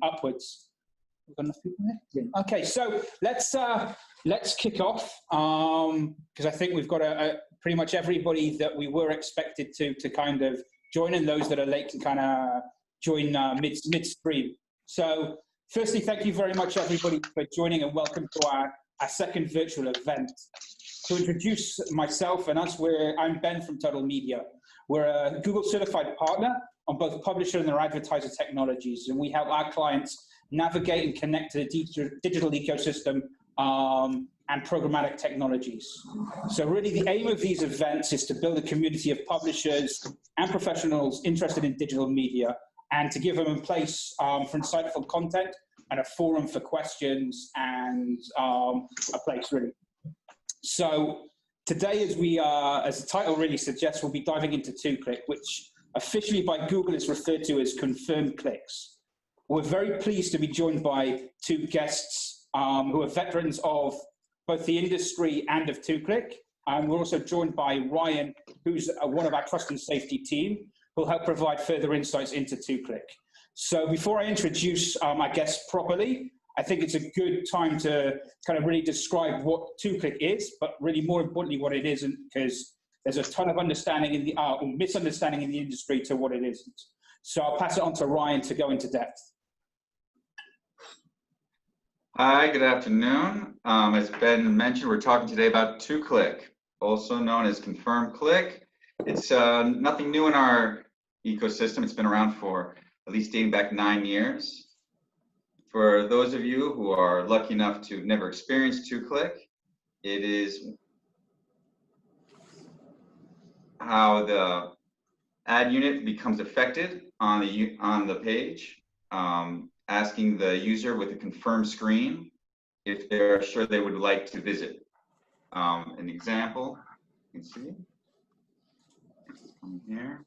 upwards. We've got enough people there? Yeah. Okay, so let's kick off because I think we've got pretty much everybody that we were expected to kind of join, and those that are late can kind of join midstream. So firstly, thank you very much everybody for joining, and welcome to our second virtual event. To introduce myself and us, I'm Ben from Total Media. We're a Google certified partner on both publisher and their advertiser technologies, and we help our clients navigate and connect to the digital ecosystem and programmatic technologies. So really the aim of these events is to build a community of publishers and professionals interested in digital media, and to give them a place for insightful content and a forum for questions and a place really. So today, as the title really suggests, we'll be diving into 2-click, which officially by Google is referred to as confirmed clicks. We're very pleased to be joined by two guests who are veterans of both the industry and of 2-click. We're also joined by Ryan, who's one of our trust and safety team, who'll help provide further insights into 2-click. So before I introduce our guests properly, I think it's a good time to kind of really describe what 2-click is, but really more importantly what it isn't, because there's a ton of understanding or misunderstanding in the industry to what it isn't. So I'll pass it on to Ryan to go into depth. Hi, good afternoon. As Ben mentioned, we're talking today about 2-click, also known as confirmed click. It's nothing new in our ecosystem. It's been around for at least dating back 9 years. For those of you who are lucky enough to never experience 2-click, it is how the ad unit becomes affected on the page, asking the user with a confirmed screen if they're sure they would like to visit. An example, you can see, here.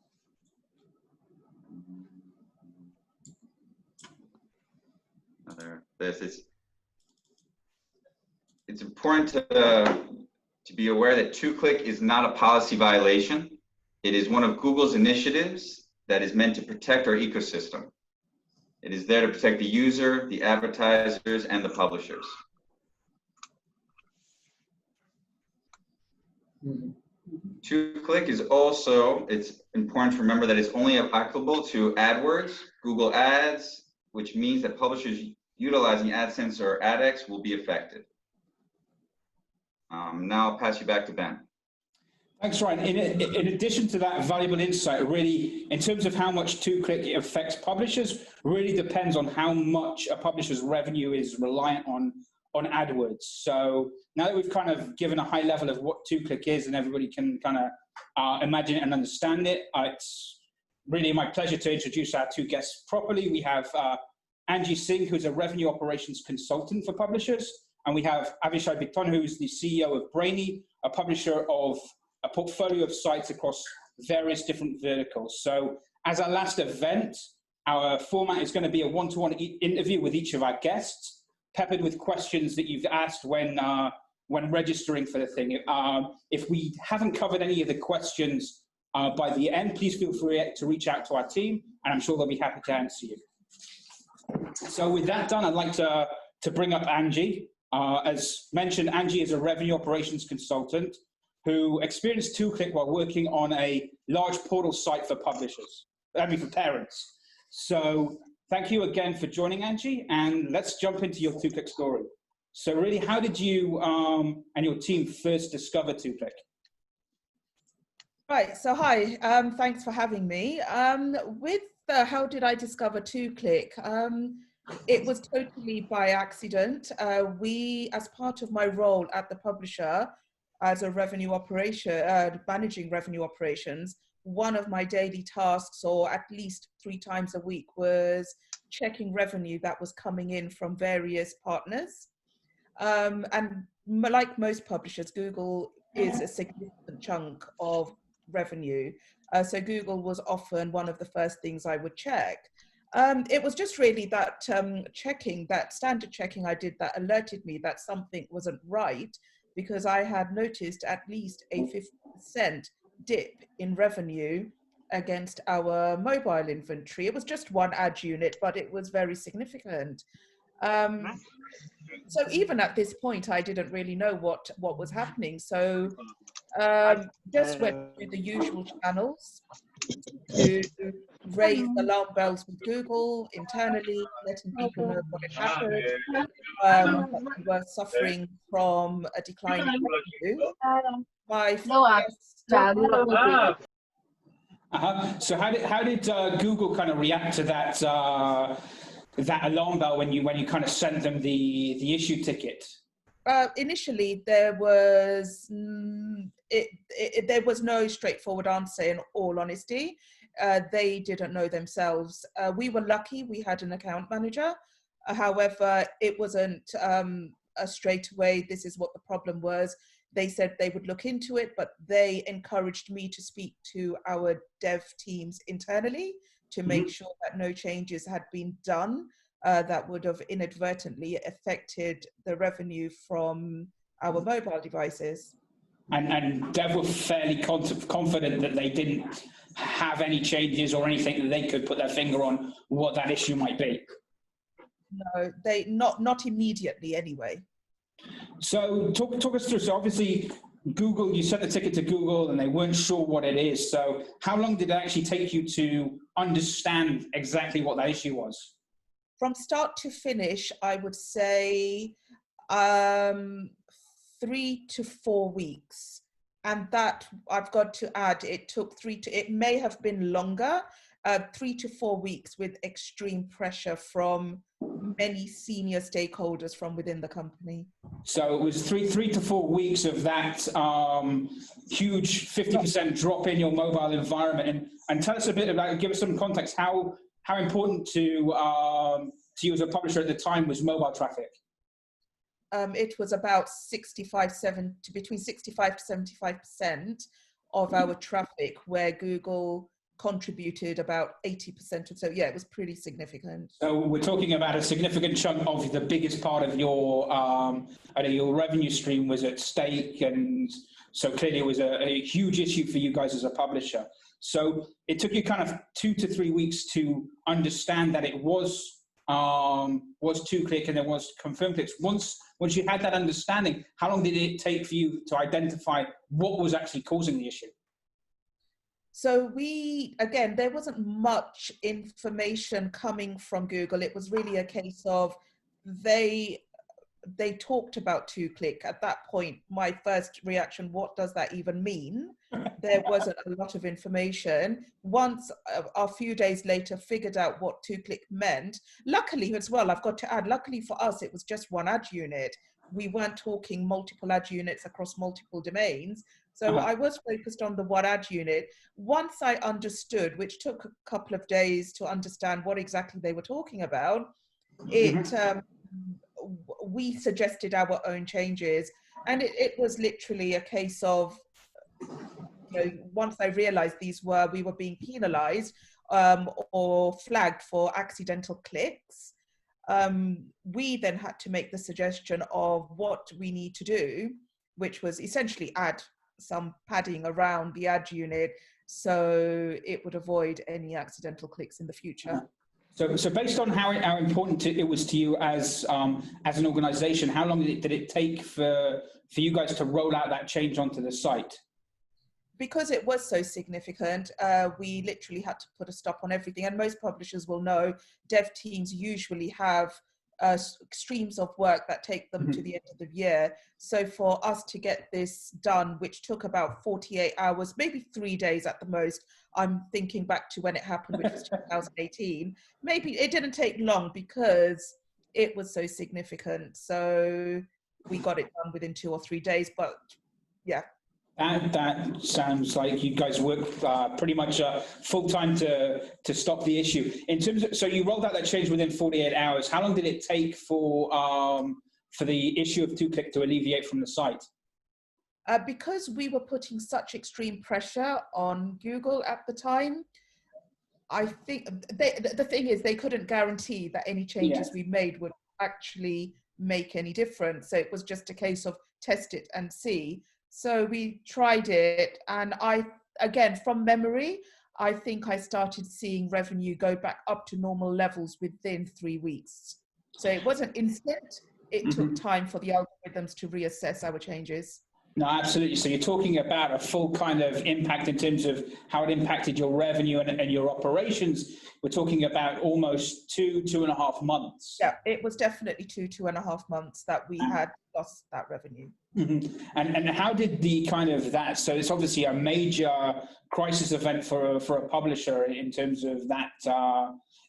It's important to be aware that 2-click is not a policy violation. It is one of Google's initiatives that is meant to protect our ecosystem. It is there to protect the user, the advertisers, and the publishers. 2-click is also, it's important to remember that it's only applicable to AdWords, Google Ads, which means that publishers utilizing AdSense or AdX will be affected. Now I'll pass you back to Ben. Thanks, Ryan. In addition to that valuable insight, really, in terms of how much 2-click affects publishers, really depends on how much a publisher's revenue is reliant on AdWords. So now that we've kind of given a high level of what 2-click is and everybody can kind of imagine it and understand it, it's really my pleasure to introduce our two guests properly. We have Angie Singh, who's a revenue operations consultant for publishers. And we have Avishai Biton, who's the CEO of Brainy, a publisher of a portfolio of sites across various different verticals. So as our last event, our format is going to be a one-to-one interview with each of our guests, peppered with questions that you've asked when registering for the thing. If we haven't covered any of the questions by the end, please feel free to reach out to our team, and I'm sure they'll be happy to answer you. So with that done, I'd like to bring up Angie. As mentioned, Angie is a revenue operations consultant who experienced 2-click while working on a large portal site for publishers, for parents. So thank you again for joining, Angie, and let's jump into your 2-click story. So really, how did you and your team first discover 2-click? Right, so hi, thanks for having me. With how did I discover 2-click? It was totally by accident. As part of my role at the publisher as a revenue operation, managing revenue operations, one of my daily tasks, or at least 3 times a week, was checking revenue that was coming in from various partners. And like most publishers, Google is a significant chunk of revenue. So Google was often one of the first things I would check. It was just really that standard checking I did that alerted me that something wasn't right, because I had noticed at least a 50% dip in revenue against our mobile inventory. It was just one ad unit, but it was very significant. So even at this point, I didn't really know what was happening. So just went through the usual channels to raise alarm bells with Google internally, letting people know what had happened, that we were suffering from a decline in revenue. My first So how did Google kind of react to that that alarm bell when you kind of sent them the issue ticket? Initially, there was there was no straightforward answer. In all honesty, they didn't know themselves. We were lucky; we had an account manager. However, it wasn't a straight away. This is what the problem was. They said they would look into it, but they encouraged me to speak to our dev teams internally to make sure that no changes had been done that would have inadvertently affected the revenue from our mobile devices. And Dev were fairly confident that they didn't have any changes or anything that they could put their finger on what that issue might be. No, they not immediately anyway. So talk us through. So obviously Google, you sent the ticket to Google and they weren't sure what it is. So how long did it actually take you to understand exactly what that issue was? From start to finish, I would say 3 to 4 weeks. And that I've got to add, it took it may have been longer, 3 to 4 weeks with extreme pressure from many senior stakeholders from within the company. So it was three to 4 weeks of that huge 50% drop in your mobile environment. And tell us a bit about, give us some context, how important to you as a publisher at the time was mobile traffic? It was about between 65 to 75% of our traffic, where Google contributed about 80% or so. Yeah, it was pretty significant. So we're talking about a significant chunk of the biggest part of your revenue stream was at stake, and so clearly it was a huge issue for you guys as a publisher. So it took you kind of 2 to 3 weeks to understand that it was 2-click and there was confirm clicks. Once you had that understanding, how long did it take for you to identify what was actually causing the issue? So again, there wasn't much information coming from Google. It was really a case of they talked about 2-click. At that point, my first reaction, what does that even mean? There wasn't a lot of information. Once a few days later figured out what 2-click meant. Luckily as well, I've got to add, luckily for us, it was just one ad unit. We weren't talking multiple ad units across multiple domains. So I was focused on the one ad unit. Once I understood, which took a couple of days to understand what exactly they were talking about, we suggested our own changes. And it was literally a case of, once I realized we were being penalized or flagged for accidental clicks, we then had to make the suggestion of what we need to do, which was essentially add some padding around the ad unit so it would avoid any accidental clicks in the future. So based on how important it was to you as an organization, how long did it take for you guys to roll out that change onto the site? Because it was so significant, we literally had to put a stop on everything. And most publishers will know dev teams usually have streams of work that take them to the end of the year. So for us to get this done, which took about 48 hours, maybe 3 days at the most, I'm thinking back to when it happened, which was 2018, maybe it didn't take long because it was so significant. So we got it done within 2 or 3 days, but yeah. That sounds like you guys worked pretty much full time to stop the issue. In terms of, so you rolled out that change within 48 hours. How long did it take for the issue of 2-click to alleviate from the site? Because we were putting such extreme pressure on Google at the time, I think the thing is they couldn't guarantee that any changes we made would actually make any difference. So it was just a case of test it and see. So we tried it, and again, from memory, I think I started seeing revenue go back up to normal levels within 3 weeks. So it wasn't instant. It took time for the algorithms to reassess our changes. No, absolutely. So you're talking about a full kind of impact in terms of how it impacted your revenue and your operations. We're talking about almost 2.5 months. Yeah, it was definitely 2.5 months that we had lost that revenue. And how did the kind of that, so it's obviously a major crisis event for a publisher in terms of that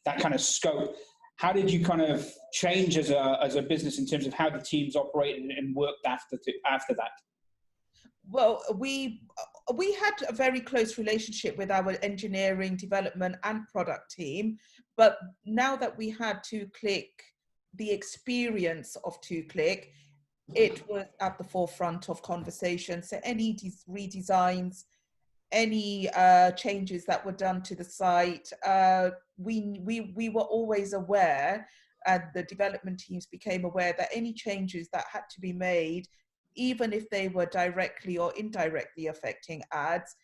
that kind of scope. How did you kind of change as a business in terms of how the teams operated and worked after that? Well, we had a very close relationship with our engineering, development, and product team. But now that we had 2Click, the experience of 2Click, it was at the forefront of conversation. So any redesigns, any changes that were done to the site, we were always aware, and the development teams became aware that any changes that had to be made, even if they were directly or indirectly affecting ads,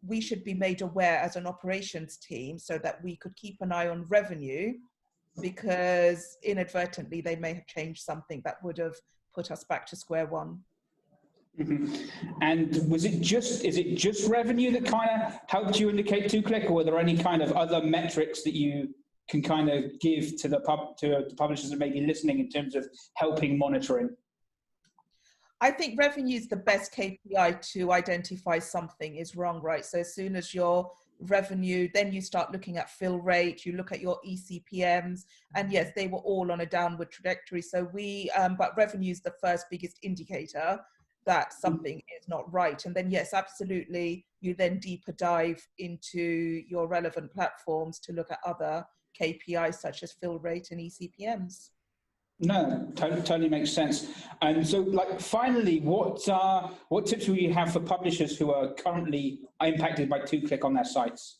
we should be made aware as an operations team so that we could keep an eye on revenue, because inadvertently they may have changed something that would have put us back to square one. And is it just revenue that kind of helped you indicate 2Click, or were there any kind of other metrics that you can kind of give to the publishers that may be listening in terms of helping monitoring? I think revenue is the best KPI to identify something is wrong, right? So as soon as your revenue, then you start looking at fill rate, you look at your eCPMs, and yes, they were all on a downward trajectory. So but revenue is the first biggest indicator that something is not right. And then yes, absolutely, you then deeper dive into your relevant platforms to look at other KPIs such as fill rate and eCPMs. No, totally makes sense. And so, like, finally, what tips will you have for publishers who are currently impacted by 2Click on their sites?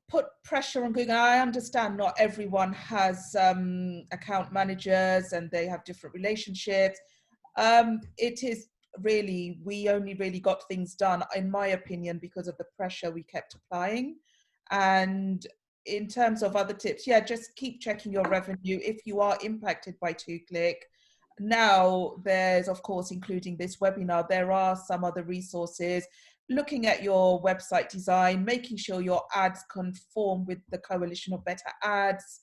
Put pressure on Google. I understand not everyone has account managers and they have different relationships. It is really, we only really got things done, in my opinion, because of the pressure we kept applying. And in terms of other tips, yeah, just keep checking your revenue if you are impacted by 2Click. Now, there's, of course, including this webinar, there are some other resources, looking at your website design, making sure your ads conform with the Coalition of Better Ads,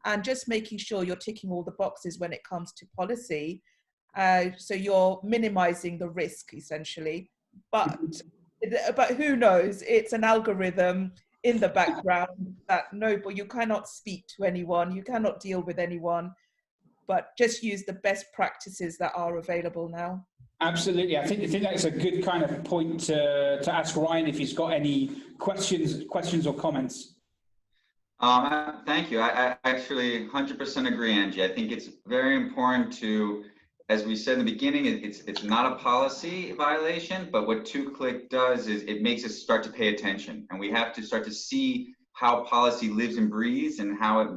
and just making sure you're ticking all the boxes when it comes to policy. So you're minimizing the risk, essentially. But who knows? It's an algorithm in the background that but you cannot speak to anyone, you cannot deal with anyone, but just use the best practices that are available now. Absolutely. I think that's a good kind of point to ask Ryan if he's got any questions or comments. Thank you. I actually 100% agree, Angie. I think it's very important to, as we said in the beginning, it's not a policy violation, but what 2Click does is it makes us start to pay attention, and we have to start to see how policy lives and breathes, and how it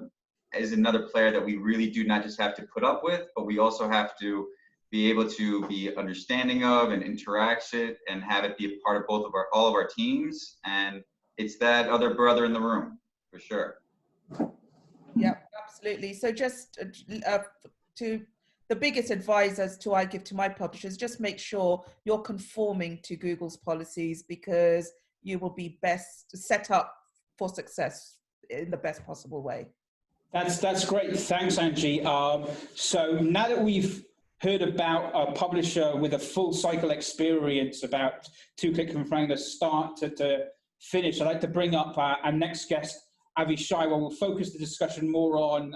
is another player that we really do not just have to put up with, but we also have to be able to be understanding of and interact it and have it be a part of all of our teams. And it's that other brother in the room, for sure. Yeah, absolutely. So just the biggest advisors I give to my publishers, just make sure you're conforming to Google's policies, because you will be best set up for success in the best possible way. That's great. Thanks, Angie. So now that we've heard about a publisher with a full cycle experience about 2Click from the start to finish, I'd like to bring up our next guest, Avishai, where we'll focus the discussion more on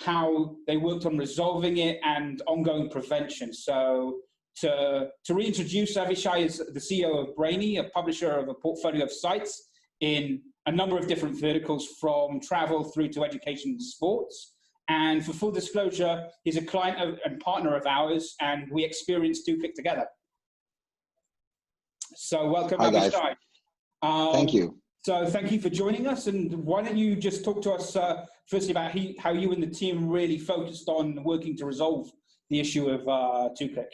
how they worked on resolving it and ongoing prevention. So to reintroduce, Avishai is the CEO of Brainy, a publisher of a portfolio of sites in a number of different verticals, from travel through to education and sports. And for full disclosure, he's a client and partner of ours, and we experienced 2Click together. So welcome, Avishai. Thank you. So thank you for joining us. And why don't you just talk to us firstly about how you and the team really focused on working to resolve the issue of 2Click?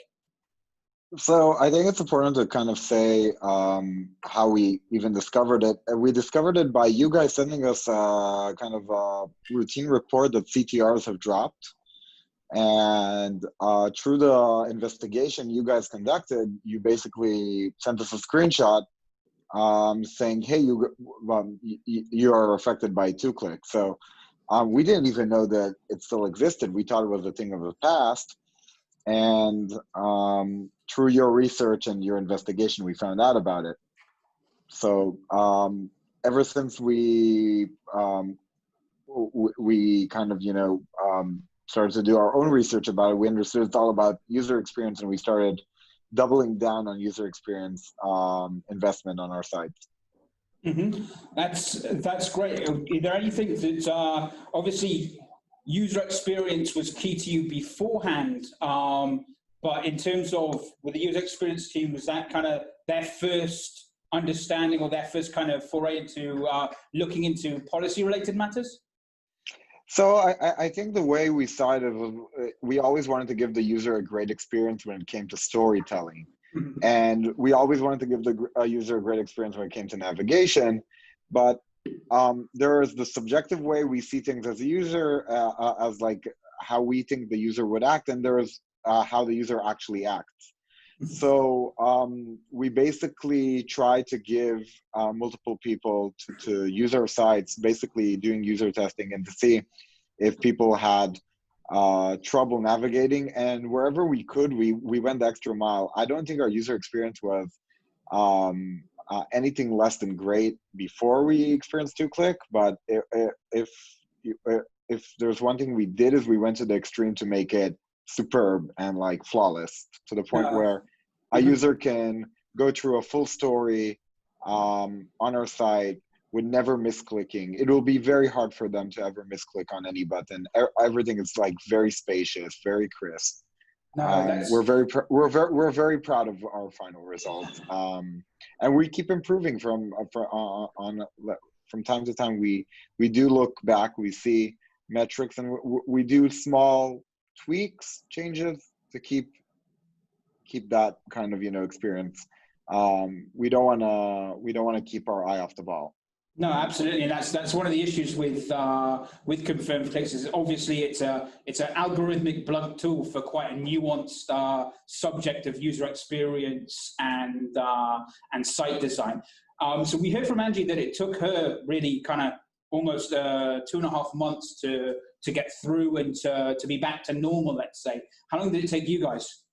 So I think it's important to kind of say how we even discovered it. We discovered it by you guys sending us kind of a routine report that CTRs have dropped. And through the investigation you guys conducted, you basically sent us a screenshot saying, hey, you are affected by 2-click. So we didn't even know that it still existed. We thought it was a thing of the past. And through your research and your investigation, we found out about it. So ever since we kind of, started to do our own research about it, we understood it's all about user experience, and we started doubling down on user experience investment on our sites. Mm-hmm. That's great. Is there anything that obviously user experience was key to you beforehand, but in terms of with the user experience team, was that kind of their first understanding or their first kind of foray into looking into policy related matters? So I think the way we started was we always wanted to give the user a great experience when it came to storytelling. And we always wanted to give the user a great experience when it came to navigation. But there is the subjective way we see things as a user, as like how we think the user would act, and there is how the user actually acts. So we basically try to give multiple people to use our sites, basically doing user testing and to see if people had trouble navigating. And wherever we could, we went the extra mile. I don't think our user experience was anything less than great before we experienced 2-click, but if there's one thing we did is we went to the extreme to make it superb and like flawless, to the point where a user can go through a full story on our site with never misclicking. It will be very hard for them to ever misclick on any button. Everything is like very spacious, very crisp. We're very proud of our final results, and we keep improving from time to time. We do look back, we see metrics, and we do small tweaks, changes to keep that kind of experience. We don't want to keep our eye off the ball. No, absolutely, and that's one of the issues with confirmed clicks. Is obviously it's an algorithmic blunt tool for quite a nuanced subject of user experience and site design. So we heard from Angie that it took her really kind of almost 2.5 months to get through and to be back to normal, let's say. How long did it take you guys?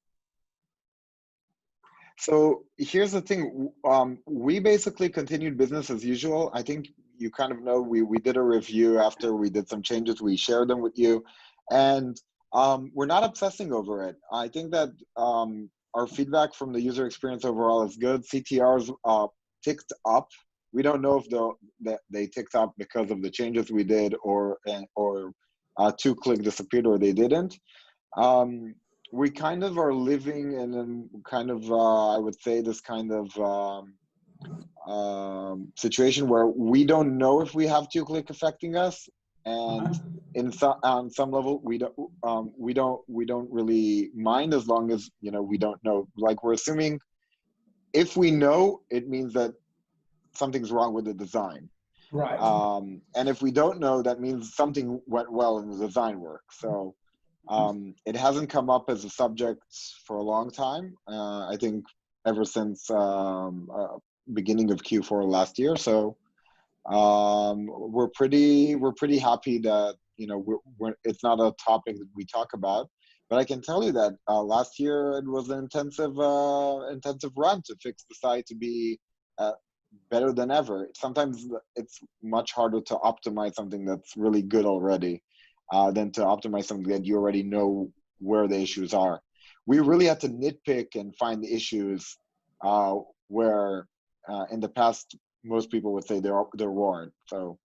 So here's the thing, we basically continued business as usual. I think you kind of know we did a review after we did some changes, we shared them with you, and we're not obsessing over it. I think that our feedback from the user experience overall is good. CTRs ticked up. We don't know if they ticked up because of the changes we did or 2-click disappeared or they didn't. We kind of are living in kind of, I would say, this kind of situation where we don't know if we have 2-click affecting us, and on some level we don't really mind, as long as we don't know. Like, we're assuming if we know, it means that something's wrong with the design. Right. And if we don't know, that means something went well in the design work. So. It hasn't come up as a subject for a long time. I think ever since beginning of Q4 last year. So we're pretty happy that it's not a topic that we talk about. But I can tell you that last year it was an intensive run to fix the site to be better than ever. Sometimes it's much harder to optimize something that's really good already. Than to optimize something that you already know where the issues are. We really had to nitpick and find the issues where in the past most people would say there weren't. So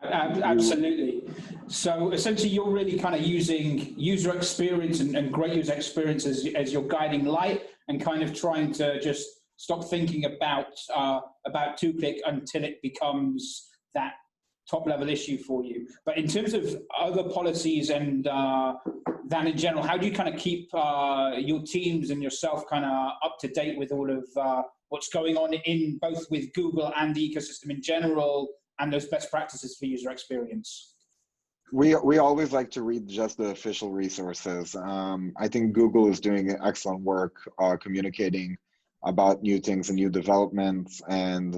absolutely. So essentially, you're really kind of using user experience and great user experience as your guiding light, and kind of trying to just stop thinking about 2-click until it becomes that top-level issue for you. But in terms of other policies and that in general, how do you kind of keep your teams and yourself kind of up to date with all of what's going on in both with Google and the ecosystem in general, and those best practices for user experience? We always like to read just the official resources. I think Google is doing excellent work communicating about new things and new developments, and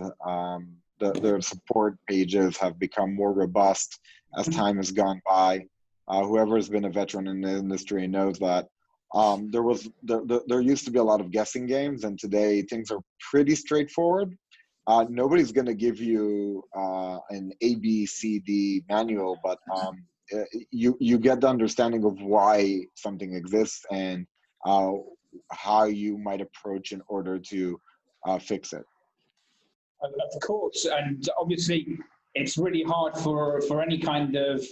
their support pages have become more robust as time has gone by. Whoever has been a veteran in the industry knows that there used to be a lot of guessing games, and today things are pretty straightforward. Nobody's going to give you an ABCD manual, but you get the understanding of why something exists and how you might approach in order to fix it. Of course, and obviously it's really hard for any kind of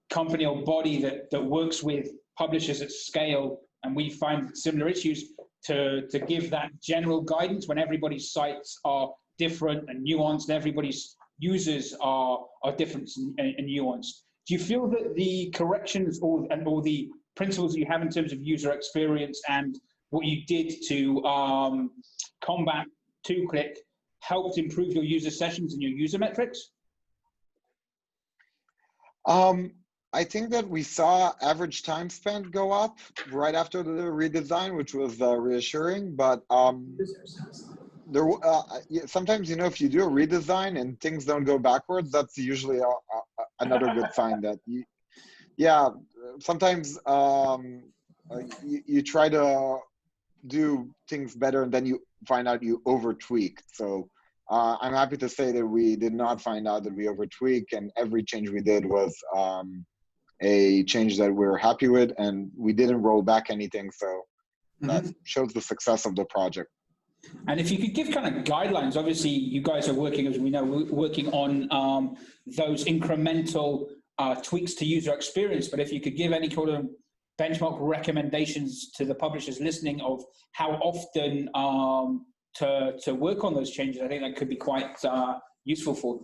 company or body that works with publishers at scale, and we find similar issues, to give that general guidance when everybody's sites are different and nuanced, and everybody's users are different and nuanced. Do you feel that the corrections or the principles that you have in terms of user experience and what you did to combat two-click helped improve your user sessions and your user metrics? I think that we saw average time spent go up right after the redesign, which was reassuring. But sometimes, you know, if you do a redesign and things don't go backwards, that's usually another good sign that sometimes you try to do things better and then you find out you over tweaked. So I'm happy to say that we did not find out that we over tweaked, and every change we did was a change that we're happy with, and we didn't roll back anything. So that shows the success of the project. And if you could give kind of guidelines, obviously you guys are working, as we know, working on those incremental tweaks to user experience, but if you could give any kind of benchmark recommendations to the publishers listening of how often to work on those changes, I think that could be quite useful for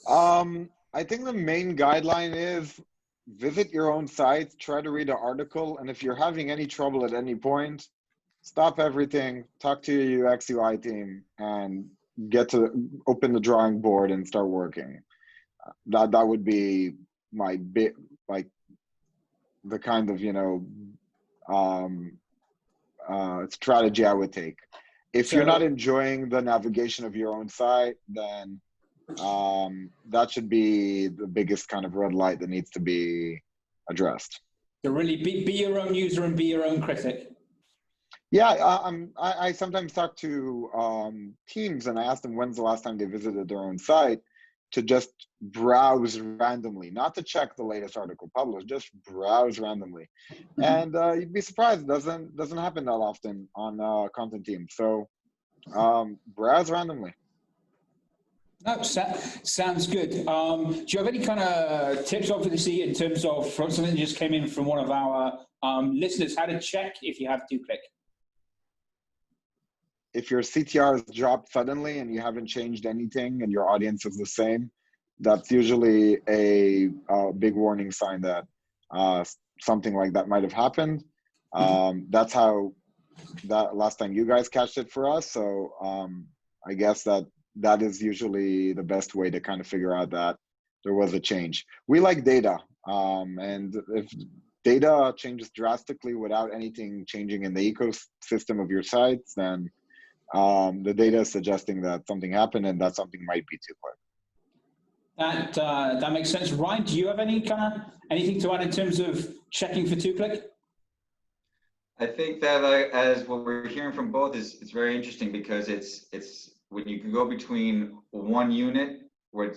them. I think the main guideline is visit your own site, try to read an article, and if you're having any trouble at any point, stop everything, talk to your UX UI team, and get to open the drawing board and start working. That would be my bit, like the kind of, you know, strategy I would take. If you're not enjoying the navigation of your own site, then that should be the biggest kind of red light that needs to be addressed. So really be your own user and be your own critic. Yeah, I sometimes talk to teams and I ask them when's the last time they visited their own site, to just browse randomly, not to check the latest article published, just browse randomly. And you'd be surprised, it doesn't happen that often on content teams. So browse randomly. No, sounds good. Do you have any kind of tips, obviously, in terms of something that just came in from one of our listeners, how to check if you have two-click? If your CTR has dropped suddenly and you haven't changed anything and your audience is the same, that's usually a big warning sign that something like that might have happened. That's how that last time you guys catched it for us. So I guess that is usually the best way to kind of figure out that there was a change. We like data, and if data changes drastically without anything changing in the ecosystem of your sites, then the data is suggesting that something happened and that something might be too quick. That makes sense. Ryan, do you have anything to add in terms of checking for two-click? I think that as what we're hearing from both is it's very interesting, because it's when you can go between one unit where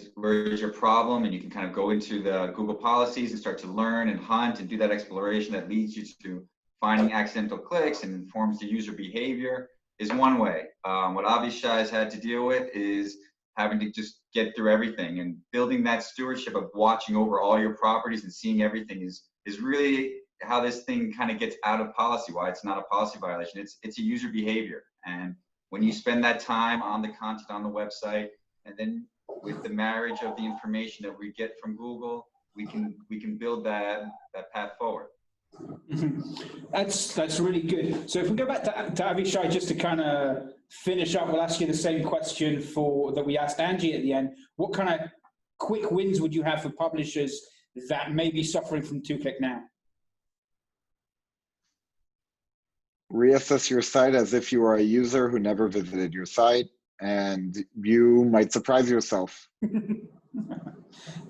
is your problem, and you can kind of go into the Google policies and start to learn and hunt and do that exploration that leads you to finding accidental clicks and informs the user behavior, is one way. What Avishai has had to deal with is having to just get through everything, and building that stewardship of watching over all your properties and seeing everything is really how this thing kind of gets out of policy, why it's not a policy violation. It's a user behavior. And when you spend that time on the content on the website, And then with the marriage of the information that we get from Google, we can build that path forward. That's really good. So if we go back to Avishai, just to kind of finish up, we'll ask you the same question that we asked Angie at the end. What kind of quick wins would you have for publishers that may be suffering from 2-click now? Reassess your site as if you are a user who never visited your site, and you might surprise yourself.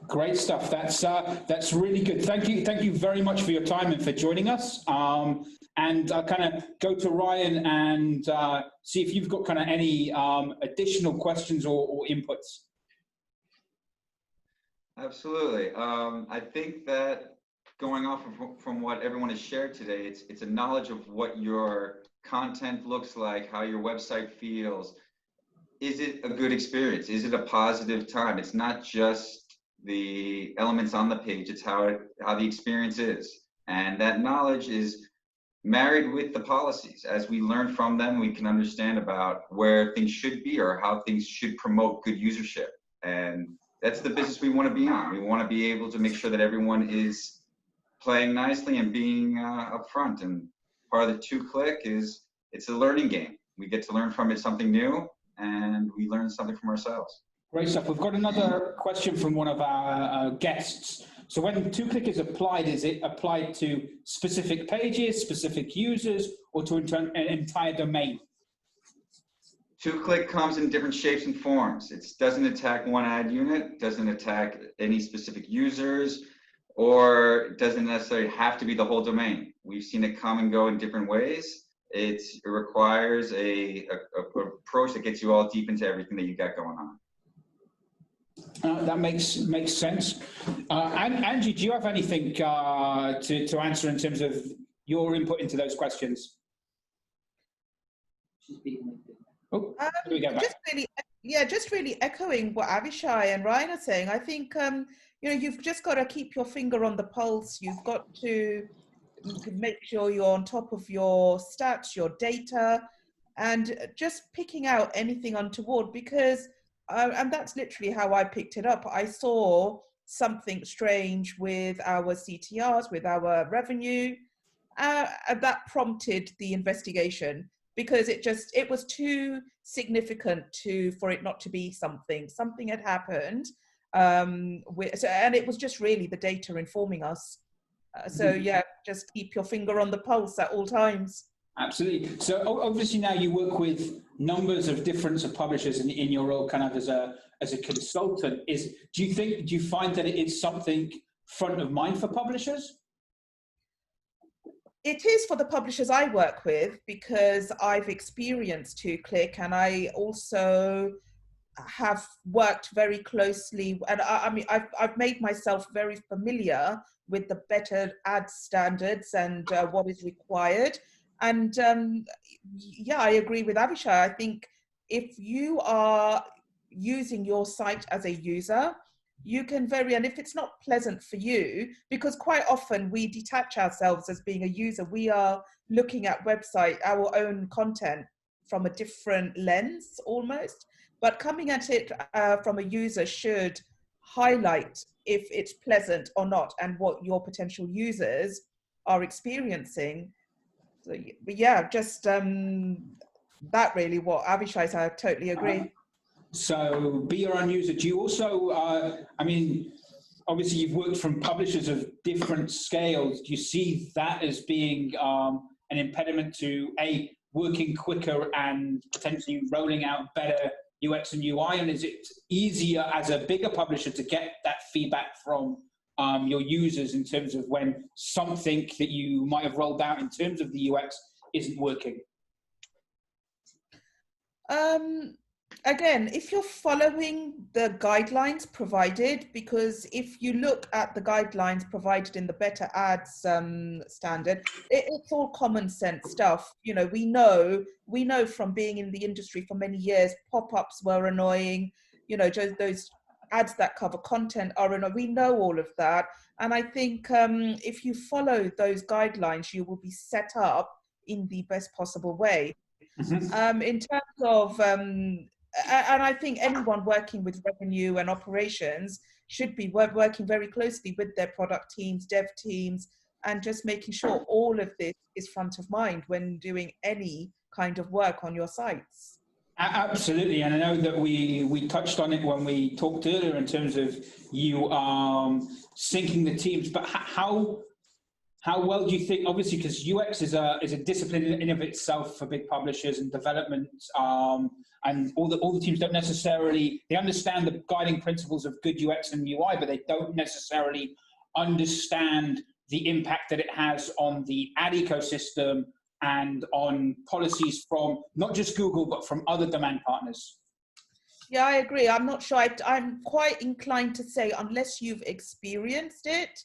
Great stuff. That's really good. Thank you very much for your time and for joining us. And I'll kind of go to Ryan and see if you've got kind of any additional questions or inputs. Absolutely. I think that going off from what everyone has shared today, it's a knowledge of what your content looks like, how your website feels. Is it a good experience? Is it a positive time? It's not just the elements on the page, it's how the experience is. And that knowledge is married with the policies. As we learn from them, we can understand about where things should be or how things should promote good usership. And that's the business we want to be on. We want to be able to make sure that everyone is playing nicely and being upfront. And part of the 2-click is it's a learning game. We get to learn from it something new, and we learn something from ourselves. Great stuff. We've got another question from one of our guests. So when 2-click is applied, is it applied to specific pages, specific users, or to an entire domain? 2-click comes in different shapes and forms. It doesn't attack one ad unit, doesn't attack any specific users, or doesn't necessarily have to be the whole domain. We've seen it come and go in different ways. It requires a approach that gets you all deep into everything that you got going on. That makes sense. And Angie, do you have anything to answer in terms of your input into those questions? Oh, here we go back. Just really echoing what Avishai and Ryan are saying. I think you've just got to keep your finger on the pulse. You've got to make sure you're on top of your stats, your data, and just picking out anything untoward, because and that's literally how I picked it up. I saw something strange with our CTRs, with our revenue, and that prompted the investigation, because it was too significant for it not to be something. Something had happened, and it was just really the data informing us. So yeah, just keep your finger on the pulse at all times. Absolutely. So obviously now you work with numbers of different publishers in your role, kind of as a consultant. Do you find that it is something front of mind for publishers? It is for the publishers I work with, because I've experienced 2-click, and I also have worked very closely, and I mean I've made myself very familiar with the better ad standards and what is required. And yeah, I agree with Avishai. I think if you are using your site as a user, you can and if it's not pleasant for you, because quite often we detach ourselves as being a user, we are looking at our own content from a different lens almost, but coming at it from a user should highlight if it's pleasant or not and what your potential users are experiencing. So, but yeah, just that really what Avishai said, I totally agree. So be your own user. Do you also, I mean, obviously you've worked from publishers of different scales. Do you see that as being an impediment to working quicker and potentially rolling out better UX and UI? And is it easier as a bigger publisher to get that feedback from your users in terms of when something that you might have rolled out in terms of the UX isn't working? Again, if you're following the guidelines provided, because if you look at the guidelines provided in the Better Ads standard, it's all common sense stuff. You know, we know from being in the industry for many years, pop-ups were annoying. You know, those ads that cover content are annoying. We know all of that. And I think if you follow those guidelines, you will be set up in the best possible way. In terms of and I think anyone working with revenue and operations should be working very closely with their product teams, dev teams, and just making sure all of this is front of mind when doing any kind of work on your sites. Absolutely, and I know that we touched on it when we talked earlier in terms of you syncing the teams, but how well do you think, obviously, because UX is a discipline in of itself for big publishers and development, and all the teams don't necessarily, they understand the guiding principles of good UX and UI, but they don't necessarily understand the impact that it has on the ad ecosystem and on policies from not just Google, but from other demand partners. Yeah, I agree. I'm not sure. I'm quite inclined to say, unless you've experienced it,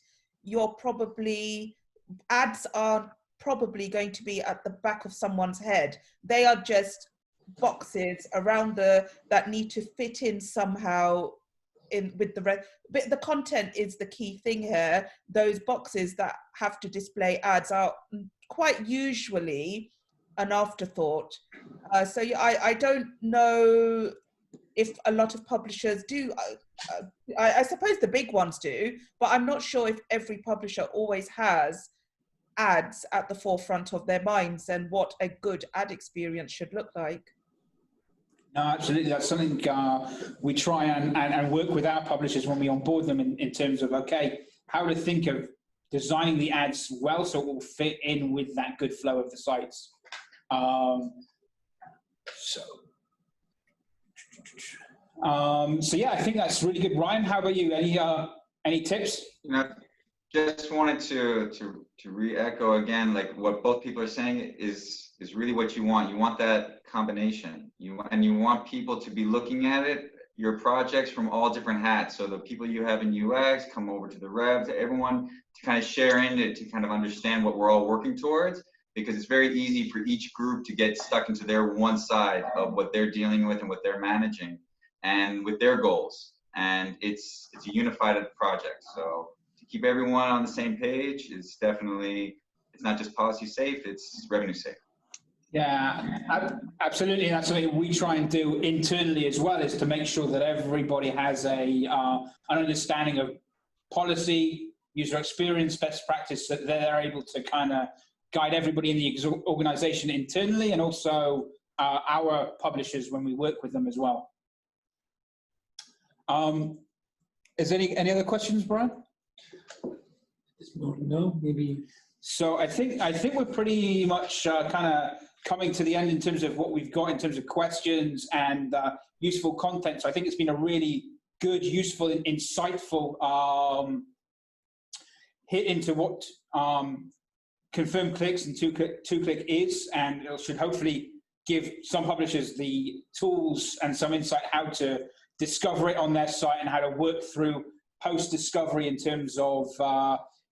ads are probably going to be at the back of someone's head. They are just boxes around that need to fit in somehow in with the rest. But the content is the key thing here. Those boxes that have to display ads are quite usually an afterthought. So yeah, I don't know if a lot of publishers do. I suppose the big ones do, but I'm not sure if every publisher always has ads at the forefront of their minds and what a good ad experience should look like. No, absolutely. That's something we try and work with our publishers when we onboard them in terms of, okay, how to think of designing the ads well so it will fit in with that good flow of the sites. So yeah, I think that's really good. Ryan, how about you? Any tips? Just wanted to re-echo again, like what both people are saying is really what you want. You want that combination. You want people to be looking at it, your projects from all different hats. So the people you have in UX come over to the revs, everyone to kind of share in it, to kind of understand what we're all working towards, because it's very easy for each group to get stuck into their one side of what they're dealing with and what they're managing and with their goals. And it's a unified project. So to keep everyone on the same page is definitely, it's not just policy safe, it's revenue safe. Yeah, absolutely. And that's something we try and do internally as well, is to make sure that everybody has an understanding of policy, user experience, best practice, that they're able to kind of guide everybody in the organization internally, and also our publishers when we work with them as well. Is any other questions, Brian? No, maybe. So I think we're pretty much kind of coming to the end in terms of what we've got in terms of questions and useful content. So I think it's been a really good, useful, and insightful hit into what confirmed clicks and two-click is, and it should hopefully give some publishers the tools and some insight how to discover it on their site and how to work through post-discovery in terms of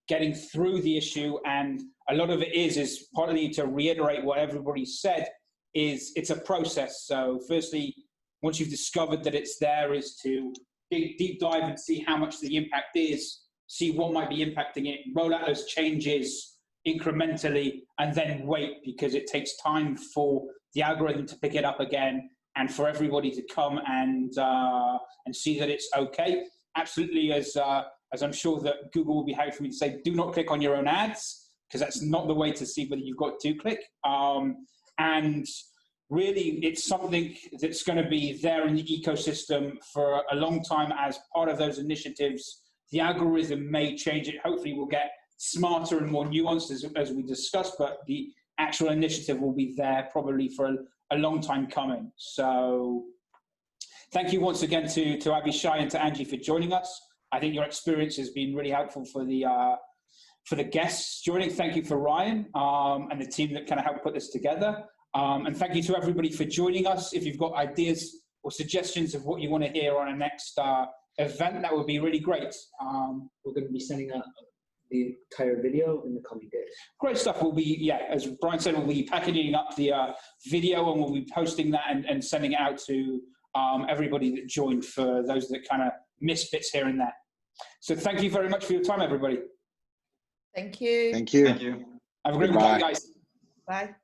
getting through the issue. And a lot of it is partly to reiterate what everybody said, is it's a process. So firstly, once you've discovered that it's there, is to deep dive and see how much the impact is, see what might be impacting it, roll out those changes incrementally, and then wait, because it takes time for the algorithm to pick it up again and for everybody to come and see that it's okay. Absolutely, as I'm sure that Google will be happy for me to say, do not click on your own ads, because that's not the way to see whether you've got two-click. And really, it's something that's going to be there in the ecosystem for a long time as part of those initiatives. The algorithm may change it. Hopefully, we'll get smarter and more nuanced as we discussed, but the actual initiative will be there probably for a long time coming. So thank you once again to Abhishai and to Angie for joining us. I think your experience has been really helpful for the guests joining. Thank you for Ryan and the team that kind of helped put this together. And thank you to everybody for joining us. If you've got ideas or suggestions of what you want to hear on our next event, that would be really great. We're going to be sending out the entire video in the coming days. Great stuff. We'll be, yeah, as Brian said, we'll be packaging up the video, and we'll be posting that and sending it out to everybody that joined, for those that kind of missed bits here and there. So thank you very much for your time, everybody. Thank you. Thank you. Thank you. Have a great weekend, guys. Bye.